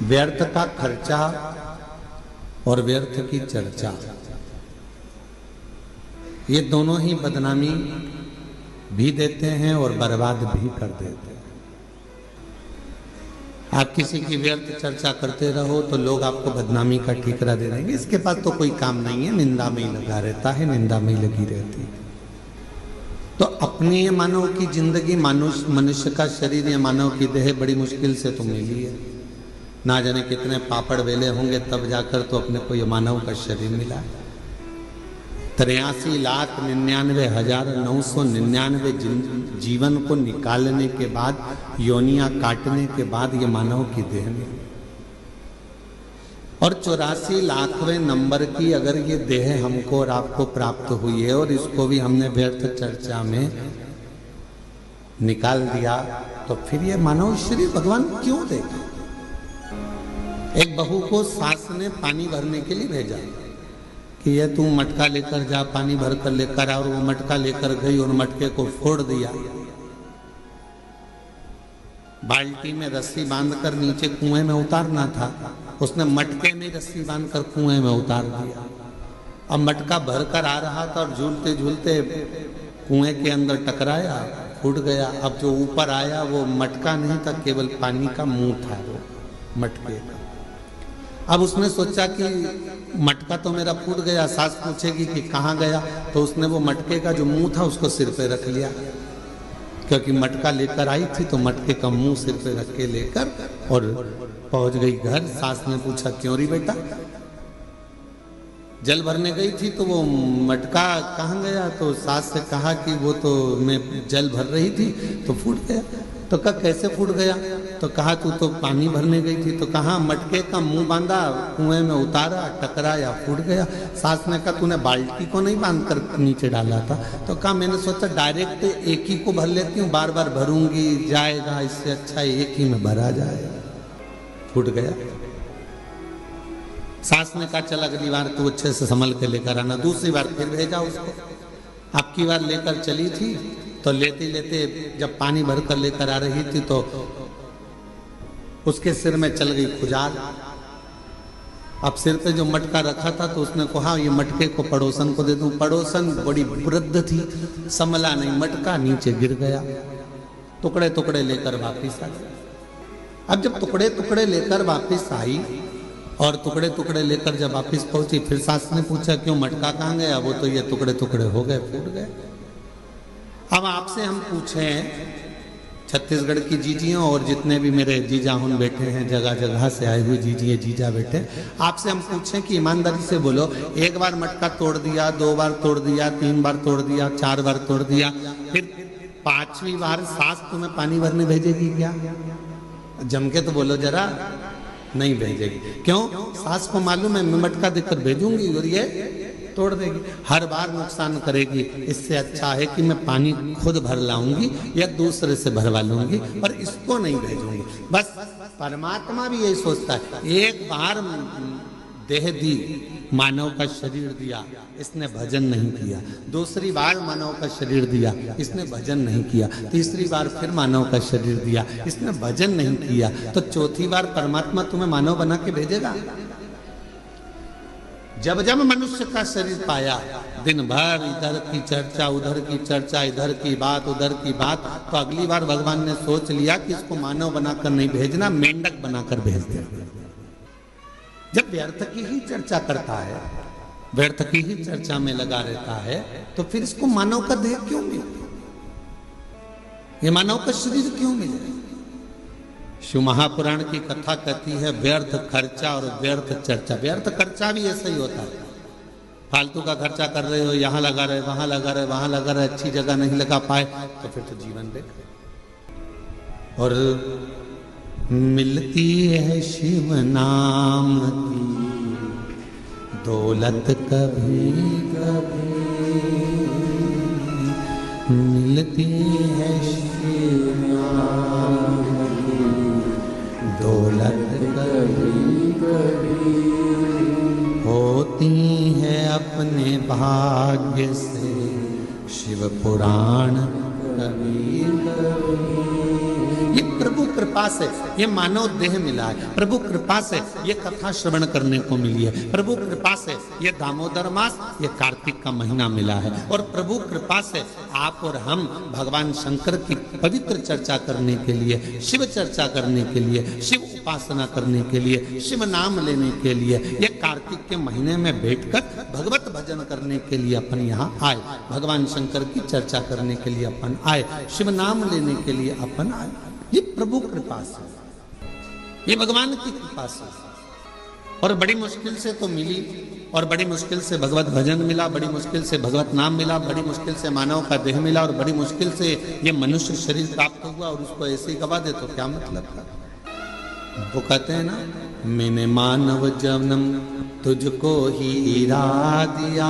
व्यर्थ का खर्चा और व्यर्थ की चर्चा, ये दोनों ही बदनामी भी देते हैं और बर्बाद भी कर देते हैं। आप किसी की व्यर्थ चर्चा करते रहो तो लोग आपको बदनामी का ठीकरा दे देंगे, इसके पास तो कोई काम नहीं है, निंदा में ही लगा रहता है, निंदा में ही लगी रहती है। तो अपनी ये मानव की जिंदगी, मनुष्य का शरीर, ये मानव की देह बड़ी मुश्किल से तो मिली है। ना जाने कितने पापड़ वेले होंगे तब जाकर तो अपने को ये मानव का शरीर मिला है। 83,99,999 जीवन को निकालने के बाद, योनियां काटने के बाद ये मानव की देह में, और 84 लाखवें नंबर की अगर ये देह हमको और आपको प्राप्त हुई है और इसको भी हमने व्यर्थ चर्चा में निकाल दिया, तो फिर ये मानव शरीर भगवान क्यों देगा? एक बहू को सास ने पानी भरने के लिए भेजा कि ये तू मटका लेकर जा, पानी भर कर लेकर आ, और वो मटका लेकर गई और मटके को फोड़ दिया। बाल्टी में रस्सी बांधकर नीचे कुएं में उतारना था, उसने मटके में रस्सी बांधकर कुएं में उतार दिया। अब मटका भरकर आ रहा था और झूलते झूलते कुएं के अंदर टकराया, फूट गया। अब जो ऊपर आया वो मटका नहीं था, केवल पानी का मुंह था वो मटके का। अब उसने सोचा कि मटका तो मेरा फूट गया, सास पूछेगी कि कहाँ गया, तो उसने वो मटके का जो मुंह था उसको सिर पे रख लिया, क्योंकि मटका लेकर आई थी तो मटके का मुंह सिर पे रख के लेकर और पहुंच गई घर। सास ने पूछा क्यों री बेटा? जल भरने गई थी तो वो मटका कहाँ गया? तो सास से कहा कि वो तो मैं जल भर रही थी तो फूट गया। तो कहा कैसे फूट गया? तो कहा तू तो पानी भरने गई थी। तो कहा मटके का मुंह बांधा, कुएं में उतारा, टकराया, फूट गया। सास ने कहा तूने बाल्टी को नहीं बांध कर नीचे डाला था? तो कहा मैंने सोचा डायरेक्ट एक ही को भर लेती हूँ, बार बार भरूंगी जाएगा, इससे अच्छा एक ही में भरा जाए। फूट गया। सास ने कहा चल अगली बार तू अच्छे से संभल के लेकर आना। दूसरी बार फिर भेजा उसको। अब की बार लेकर चली थी तो लेते लेते जब पानी भर कर लेकर आ रही थी तो उसके सिर में चल गई खुजाल। अब सिर पे जो मटका रखा था तो उसने कहा ये मटके को पड़ोसन को दे दूं। पड़ोसन बड़ी वृद्ध थी, संभला नहीं, मटका नीचे गिर गया। टुकड़े टुकड़े लेकर वापिस आ गई। अब जब टुकड़े टुकड़े लेकर वापिस आई और टुकड़े टुकड़े लेकर जब वापिस पहुंची, फिर सास ने पूछा क्यों मटका कहाँ गया? वो तो ये टुकड़े टुकड़े हो गए, फूट गए। अब आपसे हम पूछें, छत्तीसगढ़ की जीजियों और जितने भी मेरे जीजा हुन बैठे हैं, जगह जगह से आए हुए जीजिए जीजा बैठे, आपसे हम पूछें कि ईमानदारी से बोलो, एक बार मटका तोड़ दिया, 2 बार तोड़ दिया, 3 बार तोड़ दिया, 4 बार तोड़ दिया, फिर 5वीं बार सास तुम्हें पानी भरने भेजेगी क्या? जम के तो बोलो जरा। नहीं भेजेगी। क्यों? सास को मालूम है मैं मटका देकर भेजूंगी और ये तोड़ देगी, हर बार नुकसान करेगी। इससे अच्छा है कि मैं पानी खुद भर लाऊंगी या दूसरे से भरवा लूंगी और इसको नहीं भेजूंगी। बस परमात्मा भी यही सोचता है, एक बार देह दी, मानव का शरीर दिया, इसने भजन नहीं किया। दूसरी बार मानव का शरीर दिया, इसने भजन नहीं किया। तीसरी बार फिर मानव का शरीर दिया, इसने भजन नहीं किया। तो चौथी बार परमात्मा तुम्हें मानव बना के भेजेगा। जब जब मनुष्य का शरीर पाया, दिन भर इधर की चर्चा, उधर की चर्चा, इधर की बात, उधर की बात, तो अगली बार भगवान ने सोच लिया कि इसको मानव बनाकर नहीं भेजना, मेंढक बनाकर भेज देना। जब व्यर्थ की ही चर्चा करता है, व्यर्थ की ही चर्चा में लगा रहता है, तो फिर इसको मानव का देह क्यों मिले? ये मानव का शरीर क्यों मिले? शिव महापुराण की कथा कहती है व्यर्थ खर्चा और व्यर्थ चर्चा। व्यर्थ खर्चा भी ऐसा ही होता है, फालतू का खर्चा कर रहे हो, यहाँ लगा रहे, वहां लगा रहे, वहां लगा रहे, अच्छी जगह नहीं लगा पाए तो फिर तो जीवन बेकार। और मिलती है शिव नाम की दौलत कभी कभी, मिलती है शिव नाम की दौलत कभी कभी, होती है अपने भाग्य से शिव पुराण कभी कभी। ये प्रभु कृपा से ये मानव देह मिला है, प्रभु कृपा से ये कथा श्रवण करने को मिली है, प्रभु कृपा से ये दामोदर मास, ये कार्तिक का महीना मिला है, और प्रभु कृपा से आप और हम भगवान शंकर की पवित्र चर्चा करने के लिए, शिव चर्चा करने के लिए, शिव उपासना करने के लिए, शिव नाम लेने के लिए, ये कार्तिक के महीने में बैठकर भगवत भजन करने के लिए अपन यहाँ आए, भगवान शंकर की चर्चा करने के लिए अपन आए, शिव नाम लेने के लिए अपन आए। ये प्रभु कृपा से, ये भगवान की कृपा से, और बड़ी मुश्किल से तो मिली, और बड़ी मुश्किल से भगवत भजन मिला, बड़ी मुश्किल से भगवत नाम मिला, बड़ी मुश्किल से मानव का देह मिला, और बड़ी मुश्किल से ये मनुष्य शरीर प्राप्त हुआ, और उसको ऐसे ही गवा दे तो क्या मतलब का? वो कहते हैं ना, मैंने मानव जन्म तुझको ही इरा दिया,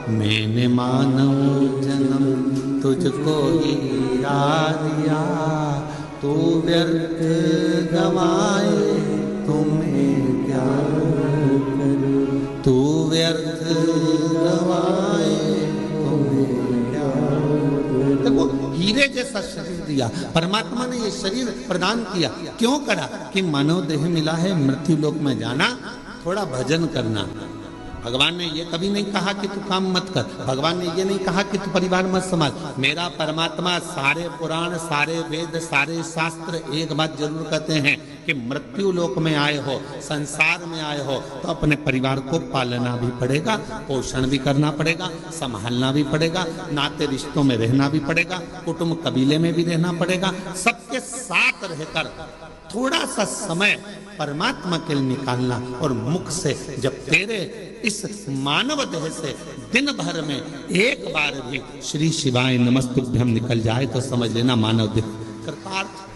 मैंने मानव जन्म तुझको ही इरा दिया, तू व्यर्थ गवाए तुम्हें क्या करूं, तू व्यर्थ गवाए तुम्हें क्या करूं। देखो, हीरे जैसा शरीर दिया परमात्मा ने, ये शरीर प्रदान किया क्यों करा? कि मानव देह मिला है, मृत्यु लोक में जाना, थोड़ा भजन करना। भगवान ने ये कभी नहीं कहा कि तू काम मत कर, भगवान ने ये नहीं कहा कि तू परिवार मत संभाल। मेरा परमात्मा सारे पुराण, सारे वेद, सारे शास्त्र एक बात जरूर कहते हैं कि मृत्यु लोक में आए हो, संसार में आए हो, तो अपने परिवार को पालना भी पड़ेगा, पोषण भी करना पड़ेगा, संभालना भी पड़ेगा, नाते रिश्तों में रहना भी पड़ेगा, कुटुंब कबीले में भी रहना पड़ेगा, सबके साथ रहकर थोड़ा सा समय परमात्मा के लिए निकालना। और मुख से जब तेरे इस मानव देह से दिन भर में एक बार भी श्री शिवाय नमस्तुभ्यम निकल जाए तो समझ लेना मानव देह कृतार्थ